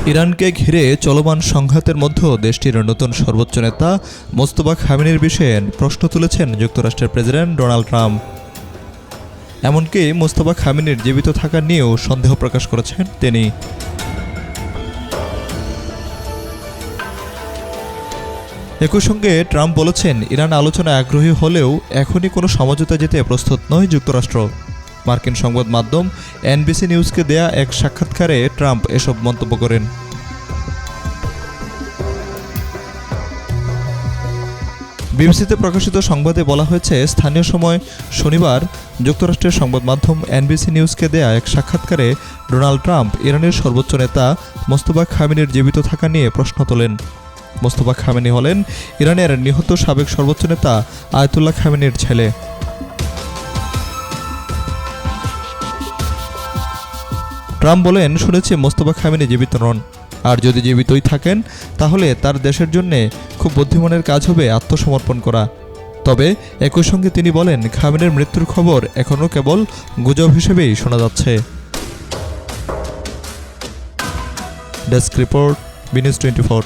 ইরানকে ঘিরে চলমান সংঘাতের মধ্যে দেশটির নতুন সর্বোচ্চ নেতা মোস্তফা খামেনির বিষয়ে প্রশ্ন তুলেছেন যুক্তরাষ্ট্রের প্রেসিডেন্ট ডোনাল্ড ট্রাম্প। এমনকি মোস্তফা খামেনির জীবিত থাকা নিয়েও সন্দেহ প্রকাশ করেছেন তিনি। একই সঙ্গে ট্রাম্প বলেছেন, ইরান আলোচনায় আগ্রহী হলেও এখনই কোনো সমঝোতা যেতে প্রস্তুত নয় যুক্তরাষ্ট্র। মার্কিন সংবাদ মাধ্যম এনবিসি নিউজকে দেয়া এক সাক্ষাৎকারে ট্রাম্প এসব মন্তব্য করেন। বিবিসিতে প্রকাশিত সংবাদে বলা হয়েছে, স্থানীয় সময় শনিবার যুক্তরাষ্ট্রের সংবাদ মাধ্যম এনবিসি নিউজকে দেয়া এক সাক্ষাৎকারে ডোনাল্ড ট্রাম্প ইরানের সর্বোচ্চ নেতা মোস্তফা খামেনির জীবিত থাকা নিয়ে প্রশ্ন তোলেন। মোস্তফা খামেনি হলেন ইরানের নিহত সাবেক সর্বোচ্চ নেতা আয়াতুল্লাহ খামেনির ছেলে। ট্রাম্প বলেন, শুনেছি মোস্তফা খামেনি জীবিত নন, আর যদি জীবিতই থাকেন তাহলে তার দেশের জন্য খুব বুদ্ধিমানের কাজ হবে আত্মসমর্পণ করা। তবে একই সঙ্গে তিনি বলেন, খামেনির মৃত্যুর খবর এখনও কেবল গুজব হিসেবেই শোনা যাচ্ছে। Desk report, B News 24।